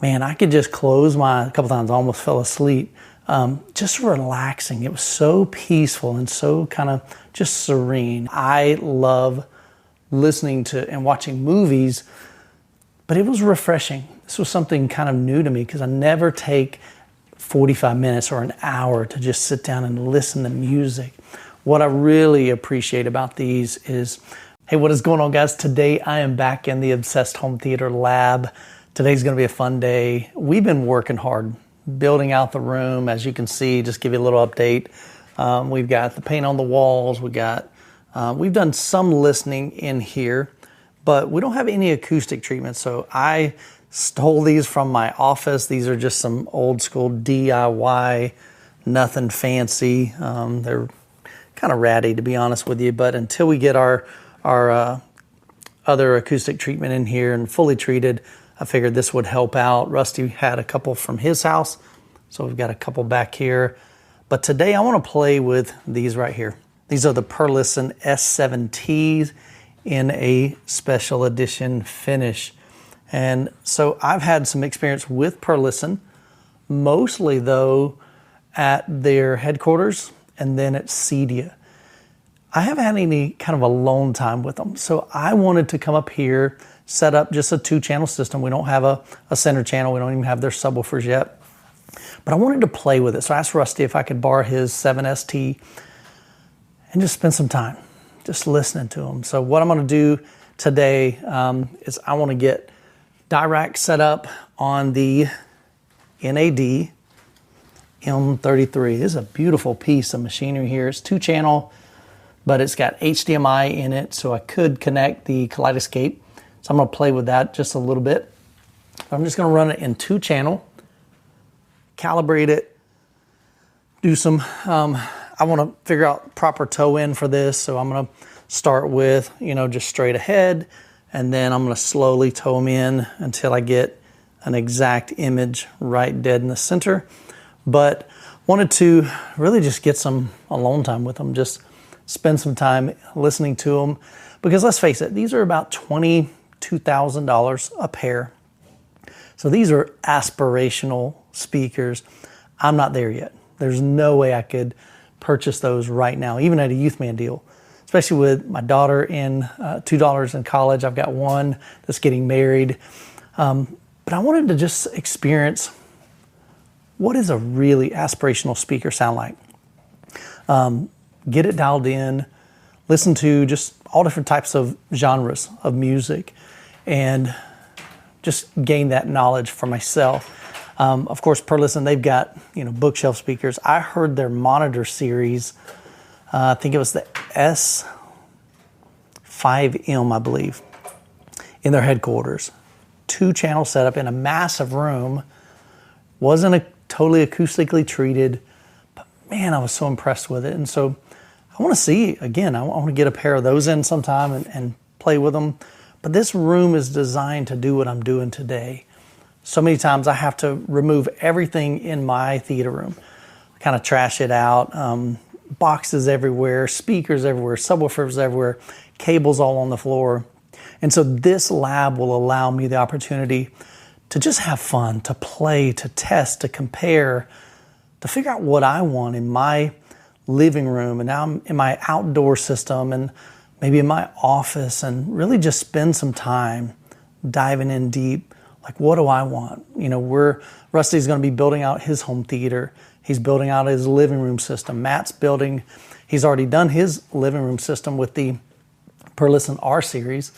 man, I could just close a couple times I almost fell asleep. Just relaxing. It was so peaceful and so kind of just serene. I love listening to and watching movies, but it was refreshing. This was something kind of new to me because I never take 45 minutes or an hour to just sit down and listen to music. What I really appreciate about these is, hey, what is going on, guys? Today I am back in the Obsessed Home Theater lab. Today's going to be a fun day. We've been working hard, building out the room. As you can see, just give you a little update. We've got the paint on the walls. We've done some listening in here, but we don't have any acoustic treatment. So I stole these from my office. These are just some old school DIY, nothing fancy. They're kind of ratty, to be honest with you, but until we get our other acoustic treatment in here and fully treated, I figured this would help out. Rusty had a couple from his house, so we've got a couple back here. But today I want to play with these right here. These are the Perlisten S7t in a special edition finish. And so I've had some experience with Perlisten, mostly though at their headquarters and then at Cedia. I haven't had any kind of alone time with them. So I wanted to come up here, set up just a 2-channel system. We don't have a center channel. We don't even have their subwoofers yet. But I wanted to play with it. So I asked Rusty if I could borrow his 7ST and just spend some time just listening to them. So what I'm going to do today is I want to get Dirac set up on the NAD M33. This is a beautiful piece of machinery here. It's 2-channel, but it's got HDMI in it, so I could connect the Kaleidescape. So I'm going to play with that just a little bit. I'm just going to run it in 2-channel, calibrate it, do some, I want to figure out proper toe in for this. So I'm going to start with, just straight ahead, and then I'm going to slowly toe them in until I get an exact image right dead in the center. But wanted to really just get some alone time with them, just spend some time listening to them, because let's face it, these are about $22,000 a pair. So these are aspirational speakers. I'm not there yet. There's no way I could purchase those right now, even at a Youthman deal, especially with my daughter in $2 in college. I've got one that's getting married. But I wanted to just experience what does a really aspirational speaker sound like. Get it dialed in, listen to just all different types of genres of music, and just gain that knowledge for myself. Of course, Perlisten, they've got bookshelf speakers. I heard their monitor series, I think it was the S5M, I believe, in their headquarters. 2-channel setup in a massive room. Wasn't totally acoustically treated, but man, I was so impressed with it. And so I want to see, again, I want to get a pair of those in sometime and play with them. But this room is designed to do what I'm doing today. So many times I have to remove everything in my theater room, kind of trash it out, boxes everywhere, speakers everywhere, subwoofers everywhere, cables all on the floor. And so this lab will allow me the opportunity to just have fun, to play, to test, to compare, to figure out what I want in my living room and now in my outdoor system and maybe in my office, and really just spend some time diving in deep. Like, what do I want? Rusty's going to be building out his home theater. He's building out his living room system. Matt's he's already done his living room system with the Perlisten R series,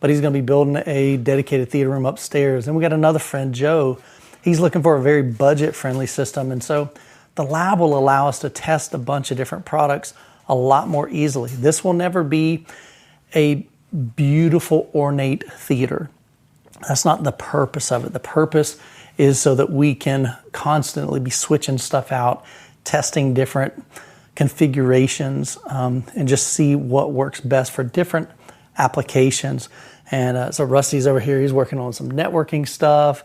but he's going to be building a dedicated theater room upstairs. And we got another friend, Joe. He's looking for a very budget-friendly system. And so the lab will allow us to test a bunch of different products a lot more easily. This will never be a beautiful, ornate theater. That's not the purpose of it. The purpose is so that we can constantly be switching stuff out, testing different configurations, and just see what works best for different applications. And so Rusty's over here. He's working on some networking stuff.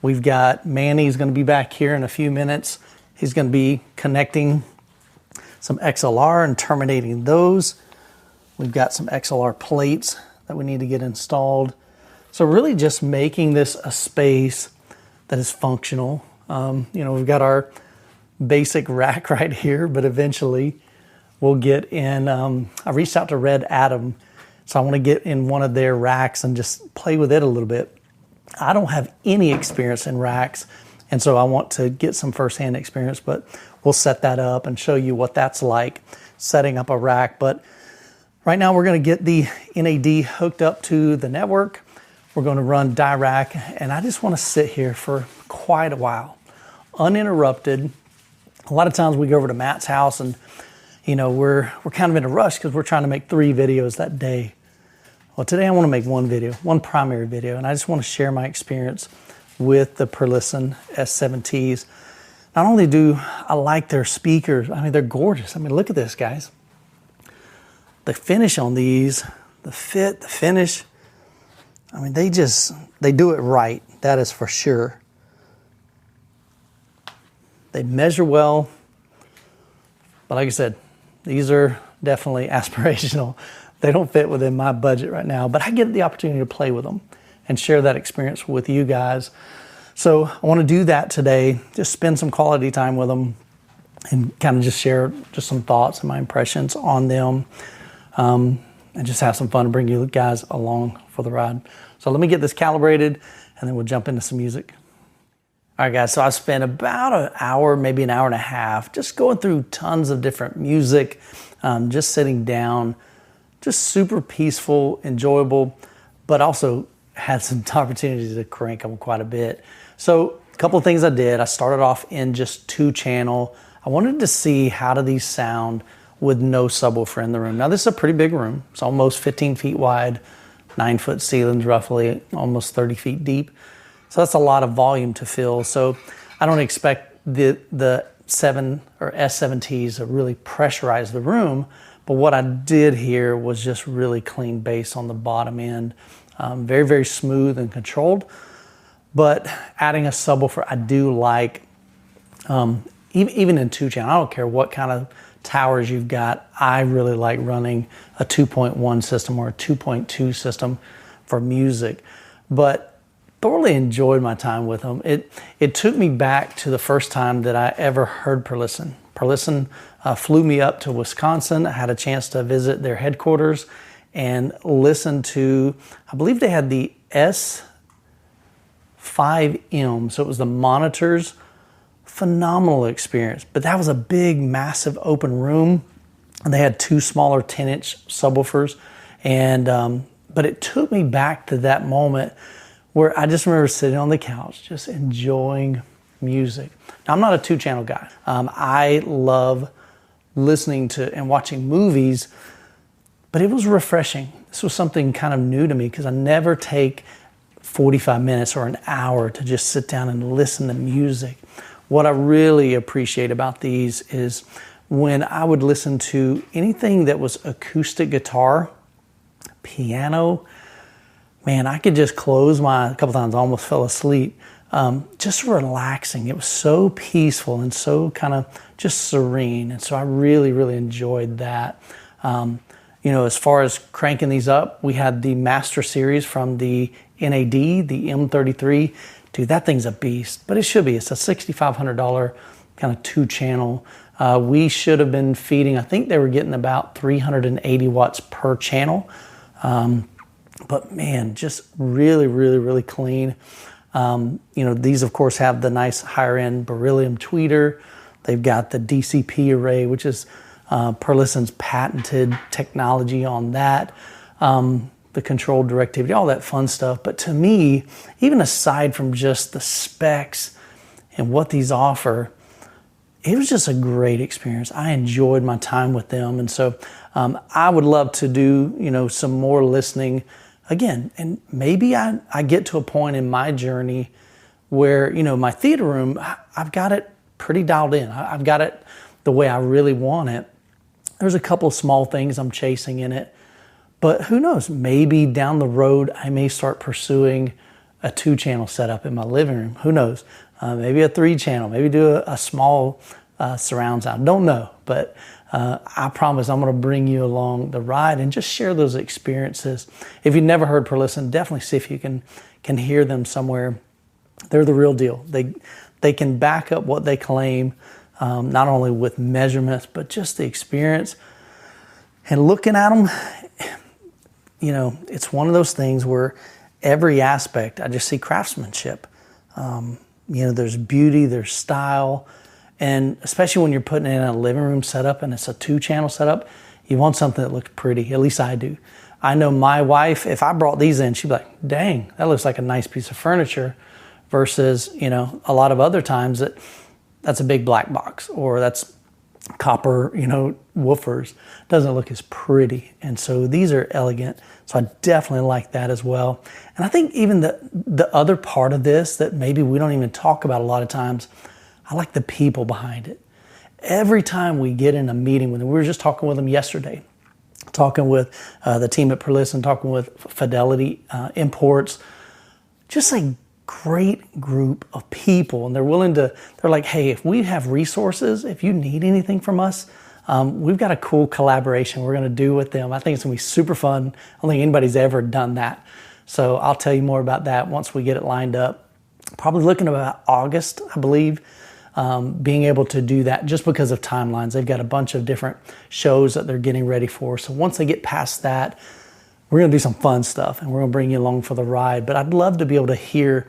We've got Manny's going to be back here in a few minutes. He's going to be connecting some XLR and terminating those. We've got some XLR plates that we need to get installed. So really just making this a space that is functional. You know, we've got our basic rack right here, but eventually we'll get in, I reached out to Red Atom, so I want to get in one of their racks and just play with it a little bit. I don't have any experience in racks, and so I want to get some firsthand experience, but we'll set that up and show you what that's like, setting up a rack. But right now we're going to get the NAD hooked up to the network. We're going to run Dirac, and I just want to sit here for quite a while, uninterrupted. A lot of times we go over to Matt's house and, you know, we're kind of in a rush because we're trying to make 3 videos that day. Well, today I want to make one video, one primary video, and I just want to share my experience with the Perlisten S7ts. Not only do I like their speakers, I mean, they're gorgeous. I mean, look at this, guys. The finish on these, the fit, the finish, I mean, they do it right. That is for sure. They measure well, but like I said, these are definitely aspirational. They don't fit within my budget right now, but I get the opportunity to play with them and share that experience with you guys. So I want to do that today, just spend some quality time with them and kind of just share just some thoughts and my impressions on them, and just have some fun and bring you guys along for the ride. So let me get this calibrated and then we'll jump into some music. All right, guys, so I spent about an hour, maybe an hour and a half, just going through tons of different music, just sitting down, just super peaceful, enjoyable, but also had some opportunities to crank them quite a bit. So a couple of things I did. I started off in just 2-channel. I wanted to see how do these sound with no subwoofer in the room. Now this is a pretty big room. It's almost 15 feet wide, 9-foot ceilings roughly, almost 30 feet deep. So that's a lot of volume to fill. So I don't expect the 7 or S7Ts to really pressurize the room. But what I did here was just really clean bass on the bottom end. Very, very smooth and controlled. But adding a subwoofer, I do like, even in 2-channel, I don't care what kind of towers you've got. I really like running a 2.1 system or a 2.2 system for music. But thoroughly enjoyed my time with them. It took me back to the first time that I ever heard Perlisten. Perlisten flew me up to Wisconsin. I had a chance to visit their headquarters and listen to, I believe they had the S5M, so it was the monitors. Phenomenal experience, but that was a big, massive open room. And they had 2 smaller 10-inch subwoofers, and but it took me back to that moment where I just remember sitting on the couch, just enjoying music. Now, I'm not a 2-channel guy. I love listening to and watching movies, but it was refreshing. This was something kind of new to me because I never take 45 minutes or an hour to just sit down and listen to music. What I really appreciate about these is when I would listen to anything that was acoustic guitar, piano, man, I could just close a couple times I almost fell asleep. Just relaxing. It was so peaceful and so kind of just serene. And so I really, really enjoyed that. You know, as far as cranking these up, we had the Master Series from the NAD, the M33. Dude, that thing's a beast, but it should be. It's a $6,500 kind of 2-channel. We should have been feeding, I think they were getting about 380 watts per channel. But man, just really, really, really clean. You know, these of course have the nice higher end beryllium tweeter. They've got the DCP array, which is Perlisten's patented technology on that. The controlled directivity, all that fun stuff. But to me, even aside from just the specs and what these offer, it was just a great experience. I enjoyed my time with them. And so I would love to do, you know, some more listening again. And maybe I get to a point in my journey where, you know, my theater room, I've got it pretty dialed in. I've got it the way I really want it. There's a couple of small things I'm chasing in it. But who knows, maybe down the road, I may start pursuing a 2-channel setup in my living room. Who knows? Maybe a 3-channel, maybe do a small surround sound. Don't know, but I promise I'm gonna bring you along the ride and just share those experiences. If you've never heard Perlisten, definitely see if you can hear them somewhere they're the real deal. They can back up what they claim, not only with measurements, but just the experience. And looking at them, you know, it's one of those things where every aspect, I just see craftsmanship. You know, there's beauty, there's style, and especially when you're putting it in a living room setup and it's a 2-channel setup, you want something that looks pretty. At least I do. I know my wife, if I brought these in, she'd be like, dang, that looks like a nice piece of furniture, versus, you know, a lot of other times that's a big black box, or that's copper, you know, woofers. Doesn't look as pretty. And so these are elegant. So I definitely like that as well. And I think even the other part of this that maybe we don't even talk about a lot of times, I like the people behind it. Every time we get in a meeting with them, we were just talking with them yesterday, talking with the team at Perlisten, talking with Fidelity Imports, just a great group of people. And they're like, hey, if we have resources, if you need anything from us, we've got a cool collaboration we're going to do with them. I think it's going to be super fun. I don't think anybody's ever done that. So I'll tell you more about that once we get it lined up. Probably looking about August, I believe, being able to do that just because of timelines. They've got a bunch of different shows that they're getting ready for. So once they get past that, we're going to do some fun stuff and we're going to bring you along for the ride. But I'd love to be able to hear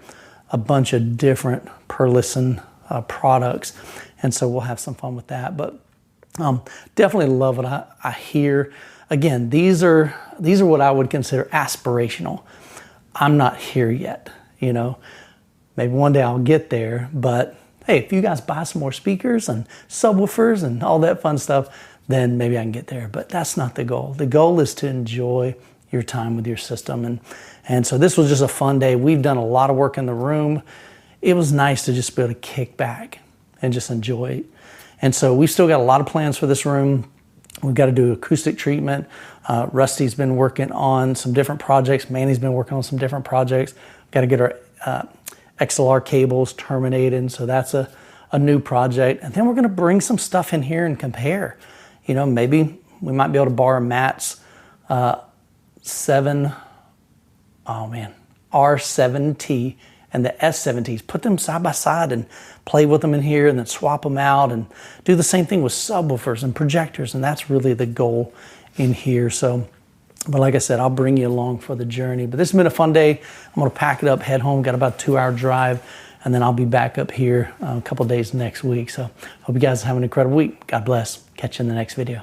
a bunch of different Perlisten products. And so we'll have some fun with that. But definitely love what I hear. Again, these are what I would consider aspirational. I'm not here yet, you know. Maybe one day I'll get there, but hey, if you guys buy some more speakers and subwoofers and all that fun stuff, then maybe I can get there. But that's not the goal. The goal is to enjoy your time with your system. And so this was just a fun day. We've done a lot of work in the room. It was nice to just be able to kick back and just enjoy it. And so we've still got a lot of plans for this room. We've got to do acoustic treatment. Rusty's been working on some different projects. Manny's been working on some different projects. We've got to get our XLR cables terminated. So that's a new project. And then we're going to bring some stuff in here and compare. You know, maybe we might be able to borrow Matt's R7t and the S7ts, put them side by side and play with them in here and then swap them out and do the same thing with subwoofers and projectors. And that's really the goal in here. So, but like I said, I'll bring you along for the journey. But this has been a fun day. I'm going to pack it up, head home, got about a 2-hour drive, and then I'll be back up here a couple days next week. So hope you guys have an incredible week. God bless. Catch you in the next video.